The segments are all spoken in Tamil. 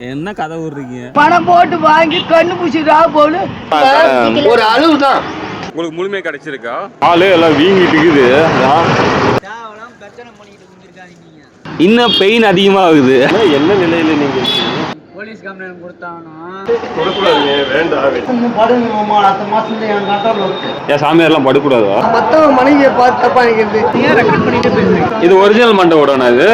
என்ன கதை விடுறீங்க? பணம் போட்டு வாங்கி கண்ணு பூசிடா போல ஒரு அளவு தான். உங்களுக்கு முழுமையாக கிடைச்சிருக்கா? ஆளு எல்லாம் வீங்கிட்டு இருக்குது. இன்னும் பெயின் அதிகமாகுது. என்ன நிலையில நீங்க போலீஸ் கம்ப்ளைண்ட் கொடுத்தாங்கன்னா சாமியார்லாம் படுக்கூடாதா? மத்தவங்க மனைவியை பார்த்து தப்பா நினைக்கிறது. இது ஒரிஜினல் மண்டபம் இது.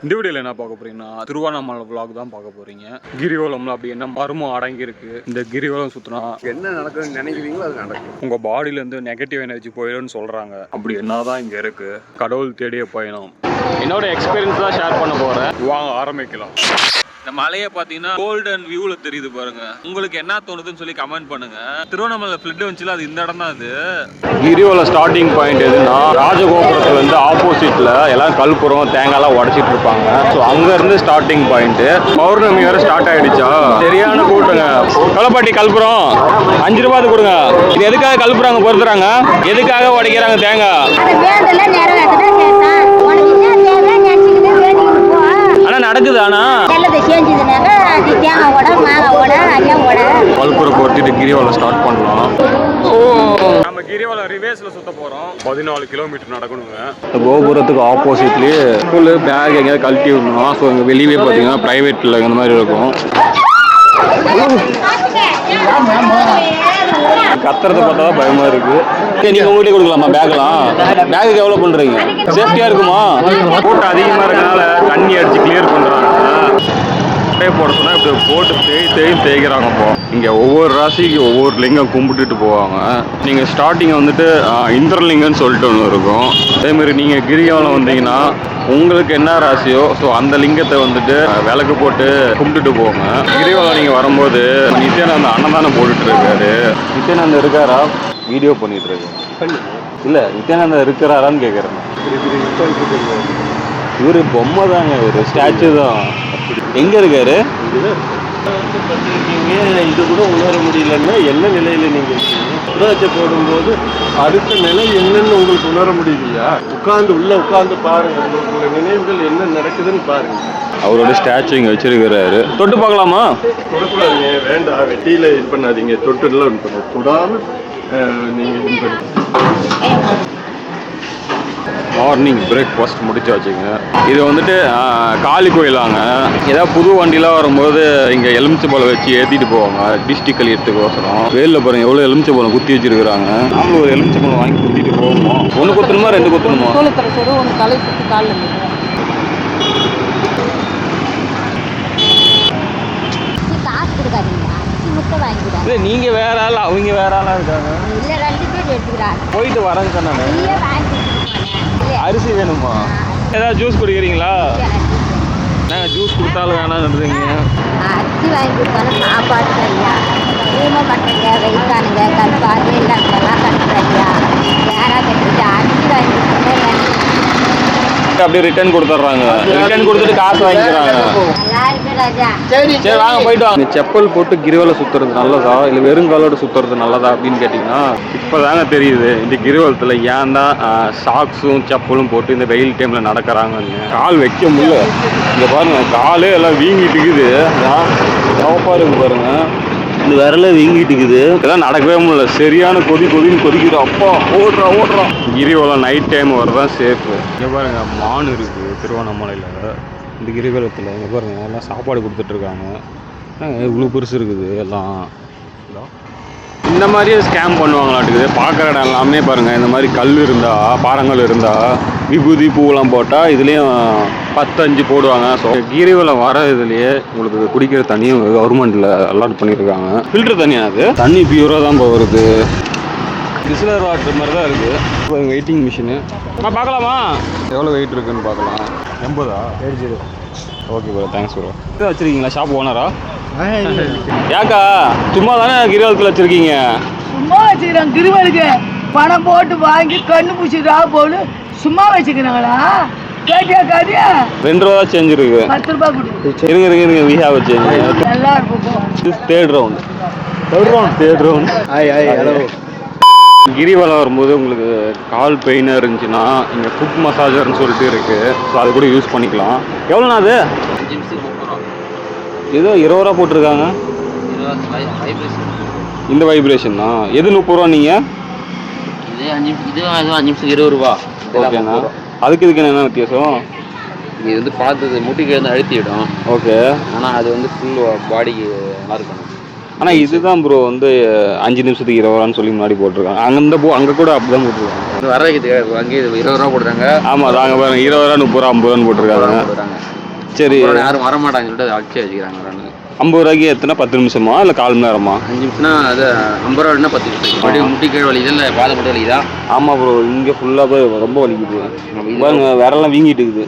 இந்த வீடியோல என்ன பார்க்க போறீங்கன்னா திருவண்ணாமலை vlog தான் பார்க்க போறீங்க. கிரிவலம்ல அப்படி என்ன மர்மம் அடங்கி இருக்கு. இந்த கிரிவலம் சுத்தினா என்ன நடக்குதுன்னு நினைக்கிறீங்களோ அது நடக்கும். உங்க பாடியில இருந்து நெகட்டிவ் எனர்ஜி போயிடும்னு சொல்றாங்க. அப்படி என்னதான் இங்க இருக்கு? கடவுள் தேடிய பயணம். என்னோட எக்ஸ்பீரியன்ஸ் தான் ஷேர் பண்ண போறேன். வாங்க ஆரம்பிக்கலாம். இந்த மலையை பார்த்தீங்கன்னா கோல்டன் வியூல தெரியுது பாருங்க. உங்களுக்கு என்ன தோணுதுன்னு சொல்லி கமெண்ட் பண்ணுங்க. திருவண்ணாமலை ஃப்ளட் வந்துச்சுல, அது இந்த இடம் தான். அது கிரிவல ஸ்டார்டிங் பாயிண்ட் எதுன்னா ராஜகோபுரத்துல இருந்து ஆப்போசிட்ல எல்லாம் கல்புரம் தேங்காய்லாம் உடைச்சிட்டு இருப்பாங்க. ஸோ அங்க இருந்து ஸ்டார்டிங் பாயிண்ட். பௌர்ணமி வரை ஸ்டார்ட் ஆயிடுச்சா, சரியான கூட்டங்க. களப்பாட்டி கல்புரம் 5 ரூபாய்க்கு கொடுங்க. இது எதுக்காக கல்புறாங்க பொறுத்துறாங்க? எதுக்காக உடைக்கிறாங்க தேங்காய்? ஆனா நடக்குது. ஆனா கல்புரம் போட்டுட்டு கிரிவலம் ஸ்டார்ட் பண்ணலாம். நம்ம கிரிவலம் ரிவேஸ்ல சுத்த போறோம். 14 கிலோமீட்டர் நடக்கணுங்க. கோபுரத்துக்கு ஆப்போசிட்லயே ஸ்கூலு பேக் எங்கேயாவது கழட்டி விடணும். ஸோ இங்கே வெளியே பார்த்தீங்கன்னா பிரைவேட்ல இந்த மாதிரி இருக்கும். கத்துறத பார்த்தா தான் பயமா இருக்கு. நீங்க உங்ககிட்ட கொடுக்கலாமா பேக்லாம்? பேக்கு எவ்வளவு பண்றீங்க? சேஃப்டியா இருக்குமா? கூட்டம் அதிகமா இருக்கனால தண்ணி அடிச்சு கிளியர் பண்றாங்க. போட சொன்னா இப்படி போட்டு தேய்க்கிறாங்க. இப்போ இங்க ஒவ்வொரு ராசிக்கு ஒவ்வொரு லிங்கம் கும்பிட்டுட்டு போவாங்க. நீங்க ஸ்டார்டிங் வந்துட்டு இந்திரலிங்கம்னு சொல்லிட்டு ஒன்று இருக்கும். அதே மாதிரி நீங்க கிரிவலம் வந்தீங்கன்னா உங்களுக்கு என்ன ராசியோ ஸோ அந்த லிங்கத்தை வந்துட்டு விளக்கு போட்டு கும்பிட்டுட்டு போங்க. கிரிவலம் நீங்க வரும்போது நித்யானந்த அன்னதானம் போட்டுட்டு இருக்காரு. நித்யானந்தா இருக்காரா? வீடியோ பண்ணிட்டு இருக்கு. இல்ல நித்யானந்தா இருக்கிறாரான்னு கேட்கறேன். இவரு பொம்மை தாங்க, இவரு ஸ்டாச்சு தான். எங்க இருக்காரு? இது கூட உணர முடியலன்னா என்ன நிலையில நீங்க இருக்கீங்க? போடும்போது அடுத்த நிலை என்னன்னு உங்களுக்கு உணர முடியலையா? உட்கார்ந்து பாருங்க. உங்களோட நினைவுகள் என்ன நடக்குதுன்னு பாருங்க. அவரோட ஸ்டாச்சு இங்க வச்சிருக்கிறாரு. தொட்டு பார்க்கலாமா? தொடக்கூடாதீங்க, வேண்டாம். வெட்டியில இது பண்ணாதீங்க. தொட்டுலாம் இது பண்ண தொடாம நீங்க இது பண்ணி மார்னிங் பிரேக்ஃபாஸ்ட் முடிச்சு வச்சுங்க. இது வந்துட்டு காளி கோயிலாங்க. ஏதாவது புது வண்டிலாம் வரும்போது இங்கே எலுமிச்சம்பழம் வச்சு ஏற்றிட்டு போவாங்க டிஸ்ட்ரிக் கழியறதுக்கோசரம். வேலில் பாருங்க எவ்வளோ எலுமிச்சம்பழம் குத்தி வச்சிருக்கிறாங்க. நாமளும் ஒரு எலுமிச்சம்பழம் வாங்கி குத்திட்டு போவோமா? 1 குத்தணுமா 2 குத்தணுமா? இல்லை நீங்க வேற ஆள், அவங்க வேற ஆளா இருக்காங்க. போயிட்டு வரேங்க சொன்னாங்க. அரிசி வேணுமா? ஏதாவது ஜூஸ் குடிக்கிறீங்களா? நாங்கள் ஜூஸ் கொடுத்தாலும் வேணாம்ன்றீங்க. அரிசி வாங்கி கொடுத்தாலும் சாப்பாடு சரியா ரூமை கட்டுறீங்க, வெயிட்டானுங்க கல்பாடு எல்லாம் கட்டுறீங்க. வேற கட்டுறீங்க. அரிசி வாங்கி கொடுத்தாலே அப்படியே ரிட்டர்ன் கொடுத்துட்றாங்க. ரிட்டர்ன் கொடுத்துட்டு காசு வாங்கிக்கிறாங்க. சரி வாங்க போயிட்டு வாங்க. செப்பல் போட்டு கிரிவலம் சுத்துறது நல்லதா இல்லை வெறுங்காலோட சுத்துறது நல்லதா அப்படின்னு கேட்டிங்கன்னா இப்போதாங்க தெரியுது இந்த கிரிவலத்தில் ஏன் தான் சாக்ஸும் செப்பலும் போட்டு இந்த வெயில் டைமில் நடக்கிறாங்கன்னு. கால் வைக்க முடியல. இங்கே பாருங்க, காலே எல்லாம் வீங்கிட்டு இருக்குது. சவப்பா இருக்கு பாருங்க. இந்த விரல வீங்கிட்டு இருக்குது. இதெல்லாம் நடக்கவே முடியல. சரியான கொதின்னு கொதிக்குது. அப்பா ஓடுறான். கிரிவலம் நைட் டைம் வரதான் சேஃபு. இங்கே பாருங்க, மான் இருக்குது திருவண்ணாமலையில். இந்த கிரிவலத்தில் இங்கே பாருங்க எல்லாம் சாப்பாடு கொடுத்துட்ருக்காங்க. இவ்வளோ பெருசு இருக்குது எல்லாம். இந்த மாதிரியே ஸ்கேம் பண்ணுவாங்களாட்டுக்குது. பார்க்குற இடம் எல்லாமே பாருங்கள். இந்த மாதிரி கல் இருந்தால், பாறங்கள் இருந்தால் விபூதி பூவெல்லாம் போட்டால் இதுலேயும் 10-5 போடுவாங்க. ஸோ கிரிவலம் வர இதுலேயே உங்களுக்கு குடிக்கிற தண்ணியும் கவர்மெண்ட்டில் அலாட் பண்ணியிருக்காங்க. ஃபில்டர் தண்ணியாக அது தண்ணி பியூராக தான் வருது. டிஸ்லர் வாட்டர் மாதிரி தான் இருக்குது. இப்போ வெயிட்டிங் மிஷினு பார்க்கலாமா? எவ்வளோ வெயிட் இருக்குதுன்னு பார்க்கலாம். 80 80. Okay bro, thanks bro. இதை வச்சுருக்கீங்களா ஷாப் ஓனரா? ஏக்கா சும்மா தானே கிரிவலத்தில் வச்சுருக்கீங்க? சும்மா வச்சுக்கிறாங்க. கிரிவலுக்கு பணம் போட்டு வாங்கி கண்ணு பூசிடா போல சும்மா வச்சுக்கிறாங்களா? கேட்டியா காதியா? 2 ரூபா சேஞ்ச் இருக்கு. 10 ரூபாய் கொடு. இருங்க we have a change. நல்லா இருக்கும். This third round. ஹலோ. கிரிவலம் வரும்போது உங்களுக்கு கால் பெயினாக இருந்துச்சுன்னா இங்கே ஃபுட் மசாஜர்னு சொல்லிட்டு இருக்குது. ஸோ அது கூட யூஸ் பண்ணிக்கலாம். எவ்வளோண்ணா அது? 5 நிமிஷத்துக்கு 30 ரூபா. ஏதோ 20 ரூபா போட்டிருக்காங்க. இந்த வைப்ரேஷன் தான். எது 30 ரூபா நீங்கள்? இது 5 நிமிஷம் 20 ரூபா. ஓகேண்ணா. அதுக்கு இதுக்கு என்ன வித்தியாசம்? இது வந்து பார்த்தது முட்டிக்கு வந்து அழுத்திவிடும். ஓகே. ஆனால் அது வந்து ஃபுல் பாடிக்கு நல்லா இருக்கணும். ஆனால் இதுதான் ப்ரோ வந்து 5 நிமிஷத்துக்கு 20 ரூபான்னு சொல்லி முன்னாடி போட்டிருக்காங்க. அங்கே கூட அப்படி தான் போட்டிருக்காங்க. வர வைக்கிறதுக்கு அங்கேயே 20 ரூபா போடுறாங்க. ஆமாம், நாங்கள் பாருங்க 20 ரூபா 30 ரூபா 50 ரூபான்னு போட்டிருக்காங்க. சரி, யாரும் வரமாட்டாங்கன்னு சொல்லிட்டு அதை அடிச்சு வச்சுக்கிறாங்க. 50 ரூபாய்க்கு எத்தனை 10 நிமிஷமா இல்லை 1/4 மணி நேரமா? 5 நிமிஷம்னா அது 50 ரூபா 10 நிமிஷம். மறுபடியும் முட்டி கீழ் வலிக்குது இல்லை பாதை மட்டும் வலிக்குதா? ஆமாம் ப்ரோ, இங்கே ஃபுல்லாக ரொம்ப வலிக்குது. பாருங்க விரலாம் வீங்கிட்டு இருக்குது.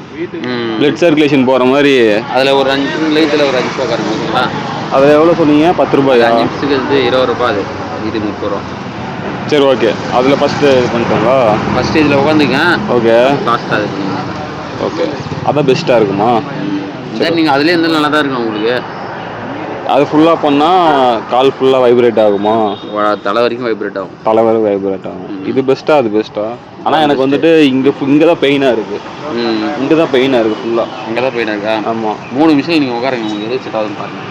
பிளட் சர்க்குலேஷன் போகிற மாதிரி. அதில் ஒரு 5 நிமிஷத்தில் ஒரு 5 ரூபா காரணம் ஓகேங்களா? அதில் எவ்வளோ சொன்னீங்க? 10 ரூபாயா? 5 நிமிஷத்துக்கு வந்து 20 ரூபா. இது 30 ரூபா. சரி, ஓகே. அதில் ஃபஸ்ட்டு இது பண்ணிட்டோங்களா? ஃபஸ்ட்டு இதில் உட்காந்துக்கேன். ஓகே. லாஸ்ட்டாக அது பண்ணுங்க. ஓகே, அதான் பெஸ்ட்டாக இருக்குமா? சரி, நீங்கள் அதுலேயே இருந்தாலும் நல்லா தான் இருக்கும் உங்களுக்கு. அது ஃபுல்லாக பண்ணால் கால் ஃபுல்லாக வைப்ரேட் ஆகுமா? தலை வரைக்கும் வைப்ரேட் ஆகும். தலை வரை வைப்ரேட் ஆகும். இது பெஸ்ட்டா அது பெஸ்ட்டா? ஆனால் எனக்கு வந்துட்டு இங்கே தான் பெயினாக இருக்குது. இங்கே தான் பெயினாக இருக்குது ஃபுல்லாக. அங்கே தான் பெயினாக இருக்கா? ஆமாம். 3 நிமிஷம் நீங்கள் உட்காருங்க, உங்களுக்கு எது செட் ஆகுதுன்னு பாருங்கள்.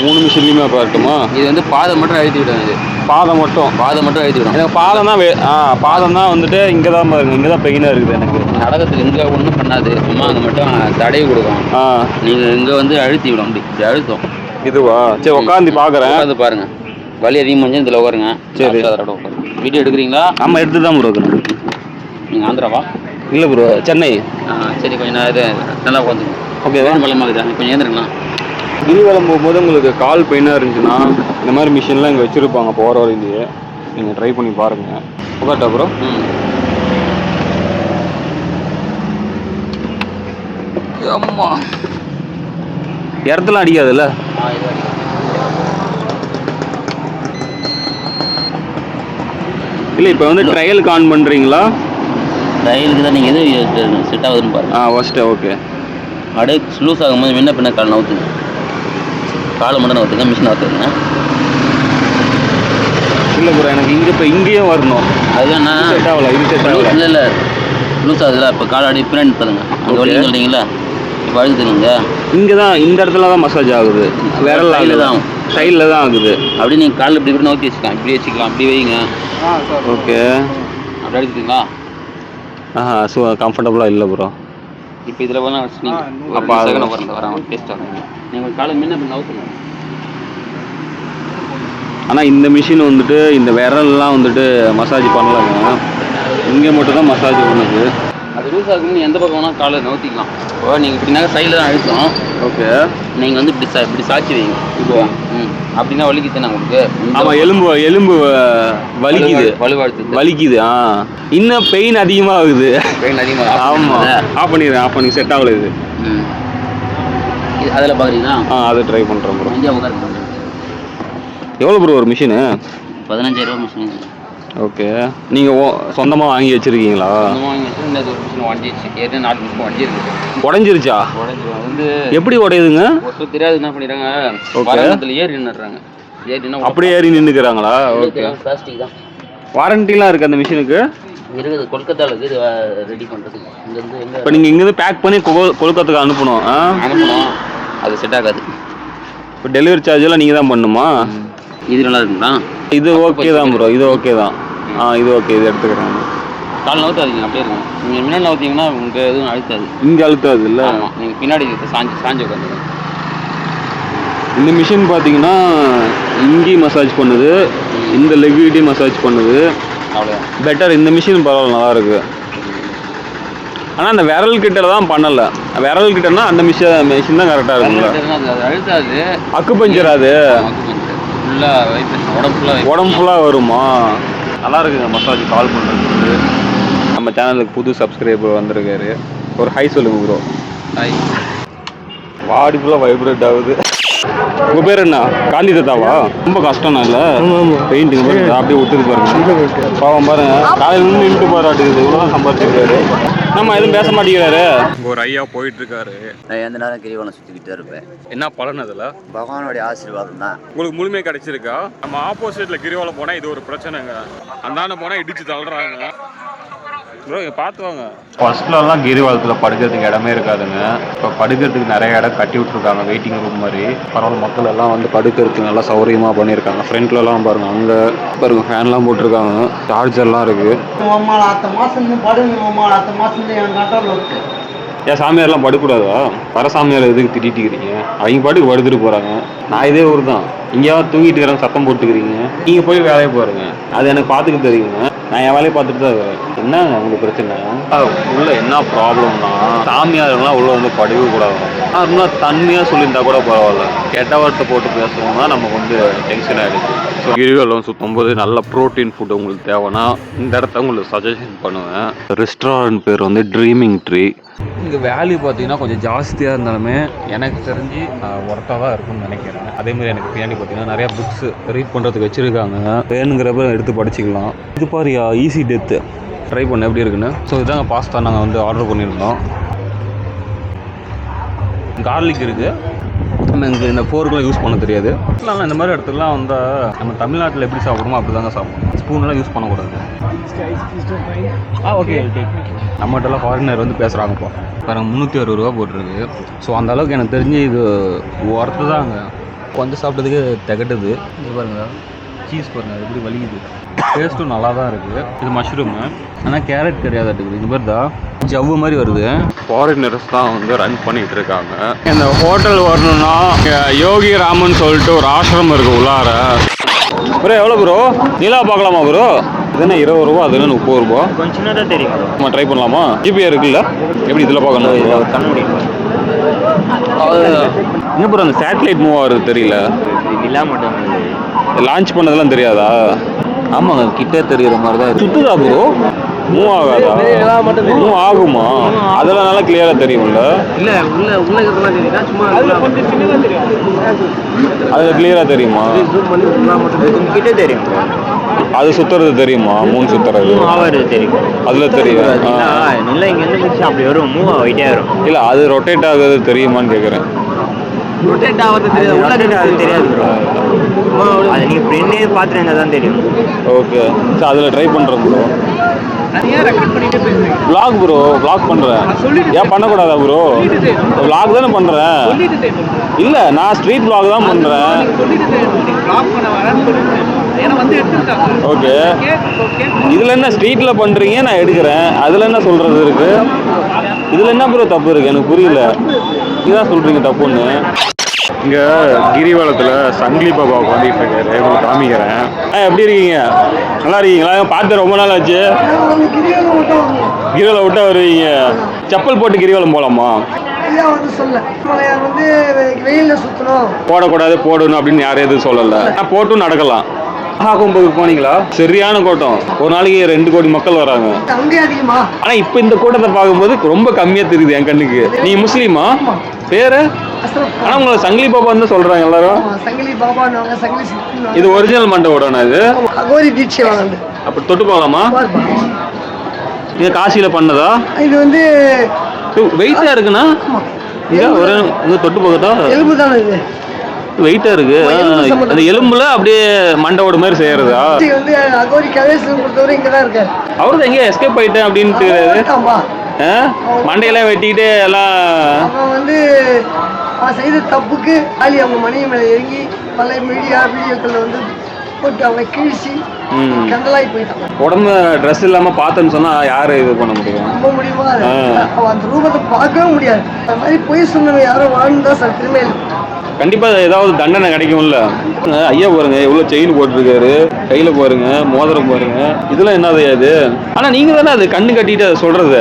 3 நிமிஷத்துலையுமே பார்க்கட்டுமா? இது வந்து பாதை மட்டும் அழுத்தி விடும். இது பாதம் மட்டும் அழுத்தி விடும். எனக்கு பாதம் தான் வந்துட்டு இங்கே தான் பாருங்க, இங்கே தான் பெயினாக இருக்குது எனக்கு. நடக்கிறதுக்கு இங்கே ஒன்றும் பண்ணாது, சும்மா அங்கே மட்டும் தடையை கொடுக்கும். நீங்கள் இங்கே வந்து அழுத்தி விடும். இப்படி அழுத்தம். இதுவா? சரி, உட்காந்து பார்க்குறேன். உட்காந்து பாருங்க. வலி அதிகமாக இருந்துச்சு இதில் உட்காருங்க. சரி, வீடியோ எடுக்கிறீங்களா? ஆமாம், எடுத்து தான் ப்ரோ இருக்கிறேன். நீங்கள் ஆந்திராவா? இல்லை ப்ரோ, சென்னை. சரி, கொஞ்சம் நான் இது நல்லா உட்காந்துங்க. ஓகே, வேணும் பலமாக இருக்குது, கொஞ்சம் ஏந்திருங்களா? கிரிவலம் போகும்போது உங்களுக்கு கால் பெயினாக இருந்துச்சுன்னா இந்த மாதிரி மிஷின்லாம் இங்கே வச்சுருப்பாங்க போகிற வரையிலேயே. நீங்கள் ட்ரை பண்ணி பாருங்கள். உட்காட்டா ப்ரோ? அம்மா, இடத்துல அடிக்காதுல்ல? இல்லை, இப்போ வந்து ட்ரையலுக்கு ஆன் பண்ணுறீங்களா? ட்ரையலுக்கு தான். நீங்கள் எது செட் ஆகுதுன்னு பாருங்கள். First okay. அப்படியே லூஸ் ஆகும்போது முன்ன பின்ன கால் நவுத்துங்க. காலை மட்டும் நவுத்துங்க, மிஷின் நவுத்துங்க. இல்லை ப்ரோ, எனக்கு இங்கேயும் வரணும். அதுதான் செட் ஆகல. இது செட் ஆகல. இல்லை லூஸ் ஆகுதுல்ல, இப்போ கால் அடி பின்னாடி நிறுத்துங்க. அங்கே வலி சொல்கிறீங்களா? இப்போ அழுத்துங்க. இங்கே தான், இந்த இடத்துல தான் மசாஜ் ஆகுது. விரல் தான் சைடில் தான் ஆகுது. அப்படியே நீங்கள் காலில் இப்படி நோக்கி வச்சுக்கலாம். இப்படி வச்சுக்கலாம், அப்படி வைங்க. ஓகே. அப்படி அடிச்சுங்களா? கம்ஃபர்டபுளாக இல்லை ப்ரோ. இப்போ இதில் வேணால் நீங்கள் அப்போ வரேன் டேஸ்ட் ஆகுங்க. நீங்கள் காலை முன்ன பின்ன நவுத்துங்க. ஆனால் இந்த மிஷின் வந்துட்டு இந்த விரல்லாம் வந்துட்டு மசாஜ் பண்ணலாங்க. இங்கே மட்டும் தான் மசாஜ் பண்ணுது. அது லூஸ் ஆகும்போது எந்த பக்கம் வேணால் காலை நவுத்திக்கலாம். இப்போ நீங்கள் பின்னாக சைடில் தான் அழுத்தம். ஓகே. நீங்கள் வந்து இப்படி சாய்ச்சி வைங்க. இப்போ அப்படின்னா வலிக்குது நான் உங்களுக்கு. ஆமாம், எலும்பு வலிக்குது. வலிக்குது. இன்னும் பெயின் அதிகமாகுது. ஆமாம், ஆஃப் பண்ணி செட் ஆகல இது. அதில் பார்க்குறீங்களா? அதை ட்ரை பண்ணுறோம் ப்ரோ. இந்தியா உட்காரு. எவ்வளோ ப்ரோ ஒரு மிஷினு? 15,000 ரூபா மிஷின். ஓகே. நீங்கள் சொந்தமாக வாங்கி வச்சுருக்கீங்களா? சொந்தமாக வாங்கி வச்சு இந்த ஒரு மிஷின் உடஞ்சிருச்சு. 4 நிமிஷம் உடஞ்சிருக்கு. உடஞ்சிருச்சா? உடஞ்சிரும். அது வந்து எப்படி உடையுதுங்க? ஒரு தெரியாது என்ன பண்ணிடுறாங்க, வாகனத்தில் ஏறி நின்றுறாங்க. அப்படியே ஏறி நின்றுக்கிறாங்களா? ஓகே. பிளாஸ்டிக் தான். வாரண்டிலாம் இருக்குது அந்த மிஷினுக்கு? இருக்குது, கொல்கத்தாவில் இருக்குது ரெடி பண்ணுறதுக்கு. இங்கேருந்து எங்கே இப்போ நீங்கள் இங்கேருந்து பேக் பண்ணி கொல்கத்தாக்கு அனுப்பணும். அது செட் ஆகாது. இப்போ டெலிவரி சார்ஜெல்லாம் நீங்கள் தான் பண்ணணுமா? இது நல்லா இருக்குங்களா? இது ஓகே தான் ப்ரோ, இது ஓகே தான். இது ஓகே, இது எடுத்துக்கிறேன். கால் நவுத்தாதீங்க, அப்படியே இருக்கும். நீங்கள் முன்னாடி நவுத்தீங்கன்னா உங்களுக்கு எதுவும் அழுத்தாது. இங்கே அழுத்தாது இல்லை? ஆமாம், நீங்கள் பின்னாடி சாஞ்சு உட்காந்துங்க. இந்த மிஷின் பார்த்தீங்கன்னா இங்கேயும் மசாஜ் பண்ணுது, இந்த லெக்யூட்டி மசாஜ் பண்ணுது. அவ்வளோ பெட்டர். இந்த மிஷின் பரவாயில்ல, நல்லா இருக்குது. ஆனால் அந்த விரல் கிட்ட தான் பண்ணலை. விரல் கிட்டனா அந்த மிஷின் தான் கரெக்டாக இருக்குங்களா? அது அழுத்தாது. அக்குபஞ்சர் அது ஃபுல்லாக வைப்ரேஷன் உடம்பு ஃபுல்லாக வருமா? நல்லா இருக்குங்க மசாஜ். கால் பண்ணுறதுக்கு நம்ம சேனலுக்கு புது சப்ஸ்கிரைபர் வந்திருக்காரு. ஒரு ஹை சொல்லுங்க ப்ரோ. ஹாய். பாடி ஃபுல்லாக வைப்ரேட் ஆகுது. உங்கள் பேர் என்ன? காந்தி தத்தாவா? ரொம்ப கஷ்டம் இல்லை பெயிண்டிங் அப்படியே விட்டுது பாருங்க. பாவம் பாருங்க, காலையில் நின்று போராட்டுக்குது. இவ்வளோதான் சம்பாதிச்சிருக்காரு. நம்ம எதுவும் பேச மாட்டேங்கிறாரு. ஒரு ஐயா போயிட்டு இருக்காரு. நான் எந்த நேரம் கிரிவலம் சுற்றிக்கிட்டே இருப்பேன். என்ன பலன் அதில்? பகவானுடைய ஆசீர்வாதம் தான். உங்களுக்கு முழுமையாக கிடைச்சிருக்கா? நம்ம ஆப்போசிட்டில் கிரிவலம் போனால் இது ஒரு பிரச்சனைங்க. அந்தாண்ட போனால் இடிச்சு தள்ளுறாங்க. ப்ரோ இங்கே பார்த்து வாங்க. ஃபர்ஸ்ட்லலாம் கிரிவலத்தில் படுக்கிறதுக்கு இடமே இருக்காதுங்க. இப்போ படுக்கிறதுக்கு நிறைய இடம் கட்டி விட்ருக்காங்க, வெயிட்டிங் ரூம் மாதிரி. பரவாயில்ல, மக்கள் எல்லாம் வந்து படுக்கிறதுக்கு நல்லா சௌகரியமாக பண்ணியிருக்காங்க. ஃப்ரண்ட்லலாம் பாருங்கள், அங்கே பாருங்கள் ஃபேன்லாம் போட்டிருக்காங்க, சார்ஜர்லாம் இருக்குது. ஏன் சாமியார்லாம் படுக்கூடாதா? வர சாமியார் எதுக்கு திட்டிட்டு இருக்கிறீங்க? அவங்க பாட்டுக்கு படுத்துட்டு போகிறாங்க. நான் இதே ஊர் தான், இங்கேயாவது தூங்கிட்டு இருக்கிறாங்க, சத்தம் போட்டுக்கிறீங்க. நீங்கள் போய் வேலையை பாருங்க, அது எனக்கு பார்த்துக்க தெரியுங்க. நான் என் வேலையை பார்த்துட்டு தான் இருக்கிறேன். என்னங்க உங்களுக்கு பிரச்சனை? உள்ள என்ன ப்ராப்ளம்னா, சாமியாரெல்லாம் உள்ள வந்து படுக்க கூடாது. இன்னும் தன்மையாக சொல்லியிருந்தா கூட பரவாயில்ல, கெட்ட வார்த்தை போட்டு பேசுவோம்னா நமக்கு வந்து டென்ஷன் ஆகிடுச்சு. ஸோ கிரிவலம் சுற்றும் போது நல்ல ப்ரோட்டீன் ஃபுட் உங்களுக்கு தேவைன்னா இந்த இடத்த உங்களுக்கு சஜஷன் பண்ணுவேன். ரெஸ்டாரண்ட் பேர் வந்து ட்ரீமிங் ட்ரீ. இங்கே வேல்யூ பார்த்தீங்கன்னா கொஞ்சம் ஜாஸ்தியாக இருந்தாலுமே எனக்கு தெரிஞ்சு ஒர்த்தாக தான் இருக்கும்னு நினைக்கிறேன். அதேமாதிரி எனக்கு பின்னாடி பார்த்தீங்கன்னா நிறையா புக்ஸு ரீட் பண்ணுறதுக்கு வச்சுருக்காங்க, வேணுங்கிறப்ப எடுத்து படிச்சுக்கலாம். இது பாரியா ஈஸி டெத்து ட்ரை பண்ண எப்படி இருக்குன்னு. ஸோ இதாங்க பாஸ்தா நாங்கள் வந்து ஆர்டர் பண்ணியிருந்தோம். கார்லிக் இருக்குது, நம்ம இங்கே இந்த ஃபோர்க்கெலாம் யூஸ் பண்ண தெரியாது. ஆனால் இந்த மாதிரி இடத்துலலாம் வந்து நம்ம தமிழ்நாட்டில் எப்படி சாப்பிடுமோ அப்படி தாங்க சாப்பிடணும். ஸ்பூன்லாம் யூஸ் பண்ணக்கூடாது. ஓகே, நம்மகிட்டலாம் ஃபாரினர் வந்து பேசுகிறாங்கப்பா. பாருங்கள் 360 ரூபா போட்டிருக்கு. ஸோ அந்த அளவுக்கு எனக்கு தெரிஞ்சு இது ஒர்த்து தாங்க. கொஞ்சம் சாப்பிட்டதுக்கு திகட்டுது. இது பாருங்கள், சீஸ் பாருங்கள் அது எப்படி வலிக்குது. டேஸ்ட்டும் நல்லா தான் இருக்குது. இது மஷ்ரூமு, ஆனால் கேரட் கிடையாது. இருக்குது இந்த மாதிரி தான் ஜவ்வு மாதிரி வருது. ஃபாரினர்ஸ் தான் வந்து ரன் பண்ணிகிட்டு இருக்காங்க. இந்த ஹோட்டல் வரணும்னா யோகி ராமன் சொல்லிட்டு ஒரு ஆசிரமம் இருக்குது உள்ளார. ப்ரோ எவ்வளோ ப்ரோ? நிலா பார்க்கலாமா ப்ரோ? இதுனா 20 ரூபா, அதுனா 30 ரூபா. கொஞ்சம் சின்னதாக தான் தெரியும். நம்ம ட்ரை பண்ணலாமா? ஜிபிஆர் இருக்குல்ல, எப்படி இதில் பார்க்கணும்? இதில் கண் முடியும். இன்னும் ப்ரோ அந்த சேட்டலைட் மூவ் ஆகுறது தெரியல. நிலா மட்டும் லான்ச் பண்ணதெல்லாம் தெரியாதா? ஆமாங்க, கிட்டே தெரியுற மாதிரி தான் சுத்துதா ப்ரோ, மூவ் ஆகாதா? மூவ் ஆகுமா? அதெல்லாம் நல்லா கிளியராக தெரியும்ல? இல்லை, உள்ள இருக்கிறதெல்லாம் தெரியுதா? சும்மா கொஞ்சம் சின்னதாக தெரியும். அதில் கிளியராக தெரியுமா? கிட்டே தெரியும். அது சுத்துறது தெரியுமா? மூணு சுத்துறது ஆவது தெரியும். அதில் தெரியும். இல்லை, இங்கேருந்து முடிச்சு அப்படி வரும், மூவ் ஆகிட்டே வரும். இல்லை, அது ரொட்டேட் ஆகுது தெரியுமான்னு கேட்குறேன். ரொட்டேட் ஆகிறது தெரியாது. அது தெரியாது ப்ரோ, அது நீங்கள் ஃப்ரெண்டே பார்த்துருந்தா தான் தெரியும். ஓகே, ஸோ அதில் ட்ரை பண்ணுறேன் ப்ரோ. வ்ளாக் ப்ரோ, வ்ளாக் பண்ணுறேன். ஏன் பண்ணக்கூடாதா ப்ரோ? வ்ளாக் தானே பண்ணுறேன். இல்லை, நான் ஸ்ட்ரீட் வ்ளாக் தான் பண்ணுறேன். ஓகே, இதில் என்ன ஸ்ட்ரீட்டில் பண்ணுறீங்க, நான் எடுக்கிறேன். அதில் என்ன சொல்கிறது இருக்குது? இதில் என்ன ப்ரோ தப்பு இருக்குது? எனக்கு புரியல. இதுதான் சொல்கிறீங்க தப்புன்னு. இங்கே கிரிவலத்தில் சங்கிலி பாபா உட்காந்துட்டு இருக்காரு, உங்களுக்கு காமிக்கிறேன். எப்படி இருக்கீங்க? நல்லா இருக்கீங்களா? பார்த்து ரொம்ப நாள் ஆச்சு. கிரிவலம் விட்டா வருவீங்க. செப்பல் போட்டு கிரிவலம் போகலாமா? போடக்கூடாது, போடணும் அப்படின்னு யாரும் எதுவும் சொல்லலை. போட்டும் நடக்கலாம். போனீங்களா? சரியான கூட்டம். ஒரு நாளைக்கு 2 கோடி மக்கள் வராங்க. ஆனா இப்ப இந்த கூட்டத்தை பார்க்கும்போது ரொம்ப கம்மியா தெரியுது என் கண்ணுக்கு. நீங்க முஸ்லீமா? பேரு? ஆனா உங்களை சங்கிலி பாபான்னு சொல்றாங்க எல்லாரும். இது ஒரிஜினல் மண்டபம் இது. அப்ப தொட்டு போகலாமா? இது காசியில பண்ணதா? இது வந்து வெயிட்டா இருக்குண்ணா. இங்க தொட்டு போகட்டா? வெயிட்டா இருக்கு. அந்த எலும்புல அப்படியே மண்டவோட மாதிரி செய்யறதா? அவரு எங்க எஸ்கேப் ஆயிட்டேன் அப்படின்ட்டு மண்டையெல்லாம் வெட்டிக்கிட்டு எல்லாம் வந்து செய்த தப்புக்கு அவங்க மனைவி மேல இறங்கி பல வீடியோக்கள் வந்து போட்டு அவங்க கிழிச்சு கண்டலாகி போயிட்டாங்க. உடம்பு ட்ரெஸ் இல்லாம பார்த்தேன்னு சொன்னா யாரு இது பண்ண முடியும்? நம்ப முடியுமா? அந்த ரூபத்தை பார்க்கவே முடியாது. அந்த மாதிரி பொய் சொன்னவங்க யாரும் வாழ்ந்தா சத்திரமே இல்லை. கண்டிப்பா ஏதாவது தண்டனை கிடைக்கும்ல. ஐயா பாருங்க எவ்வளவு செயின் போட்டிருக்காரு, கையில பாருங்க, மோதிரம் பாருங்க. இதெல்லாம் என்னது அது? ஆனா நீங்க தானே அது கண்ணு கட்டிட்டு அதை சொல்றது.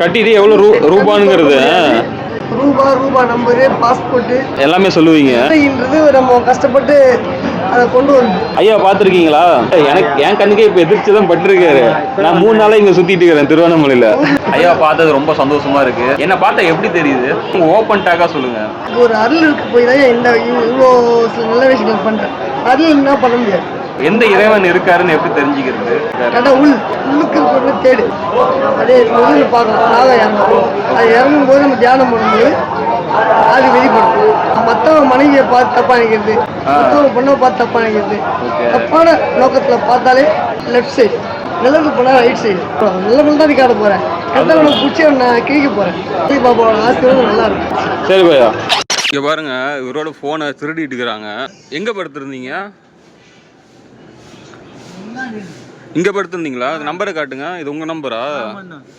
கட்டிட்டு எவ்வளவு ரூபானுங்கிறது, ரூபா நம்பரு, பாஸ்போர்ட் எல்லாமே சொல்லுவீங்க. நம்ம கஷ்டப்பட்டு அதை கொண்டு வந்து ஐயா பாத்துருக்கீங்களா? எனக்கு என் கண்ணுக்கே இப்ப எதிர்த்துதான் பட்டிருக்காரு. நான் 3 நாளா இங்க சுத்திட்டு இருக்கிறேன் திருவண்ணாமலையில. ஐயா பார்த்தது ரொம்ப சந்தோஷமா இருக்கு. என்ன பார்த்தா எப்படி தெரியுது? ஓப்பன் டாக்கா சொல்லுங்க. ஒரு அருள் இருக்கு போய் தான் இந்த இவ்வளோ சில நல்ல விஷயங்கள் பண்றேன். அருள் என்ன பண்ண முடியாது. எந்த இறைவன் இருக்காருன்னு எப்படி தெரிஞ்சுக்கிறது? உள்ளுக்கு தேடு அதே பார்க்கலாம். அது இறங்கும் போது நம்ம தியானம் பண்ணும்போது அது வெளிப்படுத்தும். மற்றவங்க மனைவியை பார்த்து தப்பா நினைக்கிறது, மற்றவங்க பொண்ணை பார்த்து தப்பா நினைக்கிறது, தப்பான நோக்கத்துல பார்த்தாலே லெஃப்ட் சைடு நிலவுக்கு போனால் ரைட் சைடு நிலவுல தான் காட்ட போகிறேன். கரெக்டாக உனக்கு பிடிச்சி நான் கிழிக்க போகிறேன். பாப்பாவோட ஆசீர்வாதம் நல்லா இருக்கும். சரி பையா. இங்கே பாருங்க, இவரோட ஃபோனை திருடிட்டு இருக்கிறாங்க. எங்கே படுத்துருந்தீங்க? இங்கே படுத்துருந்தீங்களா? நம்பரை காட்டுங்க. இது உங்கள் நம்பரா?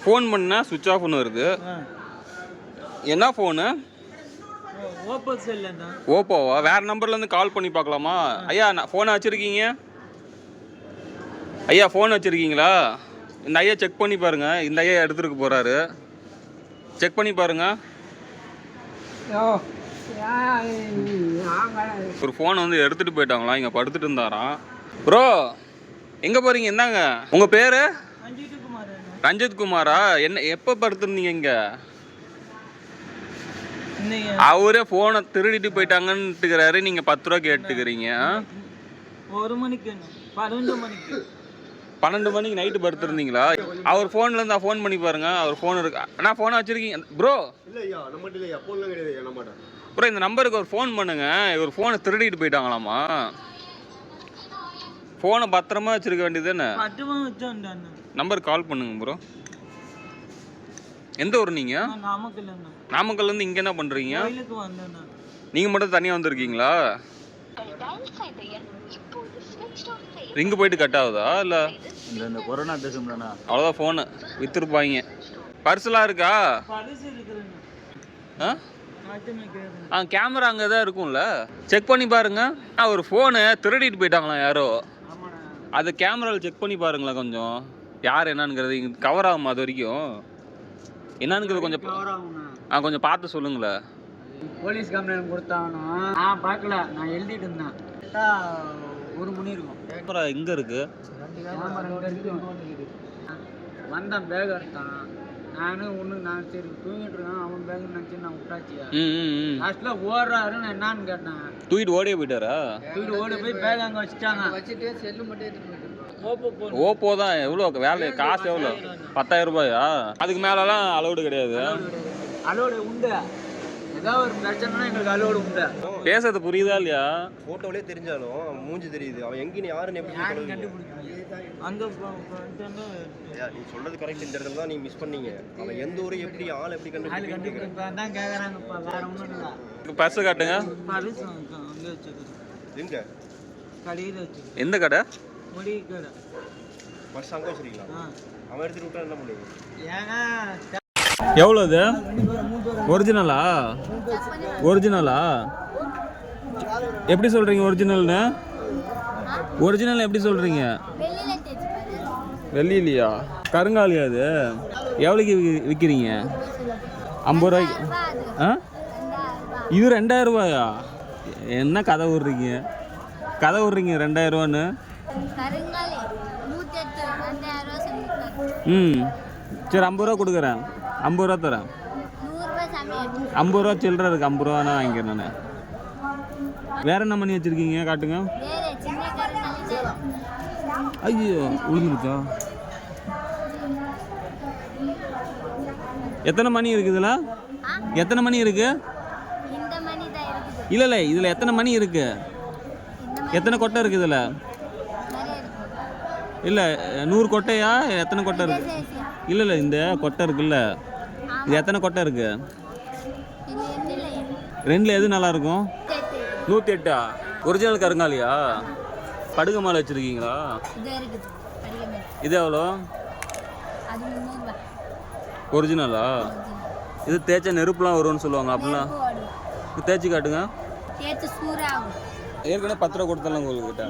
ஃபோன் பண்ணால் சுவிட்ச் ஆஃப்னு வருது. என்ன ஃபோனு? ஓப்போவா? வேறு நம்பர்லேருந்து கால் பண்ணி பார்க்கலாமா? ஐயா ஃபோனை வச்சுருக்கீங்க? ஐயா ஃபோன் வச்சுருக்கீங்களா? இந்த ஐயா செக் பண்ணி பாருங்கள். இந்த ஐயா எடுத்துகிட்டு போகிறாரு. செக் பண்ணி பாருங்கள். ஒரு ஃபோன் வந்து எடுத்துகிட்டு போயிட்டாங்களா? இங்கே படுத்துட்டு இருந்தாராம். ப்ரோ எங்கே போகிறீங்க? என்னங்க உங்கள் பேர்? ரஞ்சித் குமாரா? என்ன எப்போ படுத்துருந்தீங்க இங்கே? அவரே ஃபோனை திருடிட்டு போயிட்டாங்கன்னுட்டுக்கிறாரு. நீங்கள் 10 ரூபா கேட்டுக்கிறீங்க. 1 மணிக்கு 12 மணிக்கு நைட்டு படுத்துருந்தீங்களா? அவர் ஃபோன்லேருந்து ஃபோன் பண்ணி பாருங்க. அவர் ஃபோன் இருக்கு. அண்ணா ஃபோனை வச்சுருக்கீங்க ப்ரோ? ப்ரோ இந்த நம்பருக்கு ஒரு ஃபோன் பண்ணுங்க. இவர் ஃபோனை திருடிட்டு போயிட்டாங்களாமா. ஃபோனை பத்திரமா வச்சுருக்க வேண்டியது தானே? நம்பருக்கு கால் பண்ணுங்க ப்ரோ. எந்த ஊர் நீங்கள்? நாமக்கல்லேருந்து இங்கே என்ன பண்ணுறீங்க? நீங்கள் மட்டும் தனியாக வந்திருக்கீங்களா? ரிங்கு போயிட்டு கட் ஆகுதா? இல்லை இந்த கொரோனா பேசும்லண்ணா அவ்வளோதான். ஃபோனு விற்றுருப்பாங்க. பர்ஸ்லாம் இருக்கா? கேமரா அங்கே தான் இருக்கும்ல, செக் பண்ணி பாருங்க. ஒரு ஃபோனு திருடிட்டு போயிட்டாங்களா யாரோ? அது கேமராவில் செக் பண்ணி பாருங்களேன் கொஞ்சம். யார் என்னங்கிறது இங்கே கவர் ஆகுமா? அது வரைக்கும் என்னங்கிறது கொஞ்சம் கொஞ்சம் பார்த்து சொல்லுங்களேன். போலீஸ் கம்ப்ளைண்ட் கொடுத்தாங்கன்னா நான் பார்க்கல, நான் எழுதிட்டு இருந்தேன். 1 மணி இருக்கும். கேமரா எங்கே இருக்கு? வந்தான் பேக் எடுத்தான். நான் சரி தூங்கிட்டு இருக்கான், அவன் பேக் நினச்சி நான் விட்டாச்சியா. லாஸ்ட்ல ஓடுறாரு. நான் என்னன்னு கேட்டேன். தூக்கிட்டு ஓடியே போயிட்டாரா? தூக்கிட்டு ஓடி போய் பேக் அங்கே வச்சுட்டு செல்லு மட்டும் எடுத்துட்டு போயிட்டு. ஓப்போ தான். எவ்வளோ வேலை? காசு எவ்வளோ? 10,000 ரூபாயா? அதுக்கு மேலெல்லாம் அலௌடு கிடையாது. அலோடு உண்டு. ஏதாவது ஒரு பிரச்சனைனா எங்களுக்கு அலோடு உண்டு. பேசுறது புரியுதா இல்லையா? ஃபோட்டோவிலே தெரிஞ்சாலும் மூஞ்சி தெரியுது. அவன் எங்கேன்னு யாருன்னு எப்படி கண்டுபிடிக்கணும்? அங்கே நீ சொல்றது கரெக்ட். இந்த இடத்துல தான் நீ மிஸ் பண்ணீங்க. அவன் எந்த ஊரு எப்படி ஆள் எப்படி கண்டுபிடிப்பேன் தான் கேட்குறாங்கப்பா. வேற ஒன்றும் இல்லை. பர்ஸு காட்டுங்க. பரிசு அங்கே வச்சுக்கிறேன். எங்க கடையில் வச்சுக்கிறேன். எந்த கடை? முடி கடை. பர்ஸ் அங்கே வச்சிருக்கலாம். அவன் எடுத்துட்டு விட்டா என்ன பண்ணுவீங்க? ஏன்னா எவ்வளோ இது? ஒரிஜினலா? ஒரிஜினலா எப்படி சொல்கிறீங்க? ஒரிஜினல்னு ஒரிஜினல் எப்படி சொல்கிறீங்க? வெள்ளி இல்லையா? கருங்காலியா? அது எவ்வளோக்கு விற்கிறீங்க? 50 ரூபாய்க்கு. இது 2000 ரூபாயா? என்ன கதை விட்றீங்க? 2000 ரூபான்னு. சரி 50 ரூபா கொடுக்குறேன். 50 ரூபா தரேன். 50 ரூபா சில்லற இருக்கு. 50 ரூபானா வாங்கிக்கிறேன் நான். வேற என்ன மணி வச்சிருக்கீங்க? காட்டுங்க. ஐயோ உழுந்துருச்சா? எத்தனை மணி இருக்கு இதுல? எத்தனை மணி இருக்கு? இல்ல இதுல எத்தனை மணி இருக்கு? எத்தனை கொட்டை இருக்கு இதுல? இல்ல 100 கொட்டையா? எத்தனை கொட்டை இருக்கு? இல்ல இந்த கொட்டை இருக்குல்ல, இது எத்தனை கொட்டை இருக்கு? 2ல எது நல்லா இருக்கும்? 108. ஒரிஜினல் கருங்காலியா? படுகை மாலை வச்சிருக்கீங்களா? இது எவ்வளோ? ஒரிஜினலா? இது தேய்ச்சா நெருப்புலாம் வரும்னு சொல்லுவாங்க. அப்படிலாம் இது தேய்ச்சி காட்டுங்க. ஏற்கனவே 10 ரூபா கொடுத்தலாம் உங்கள்கிட்ட.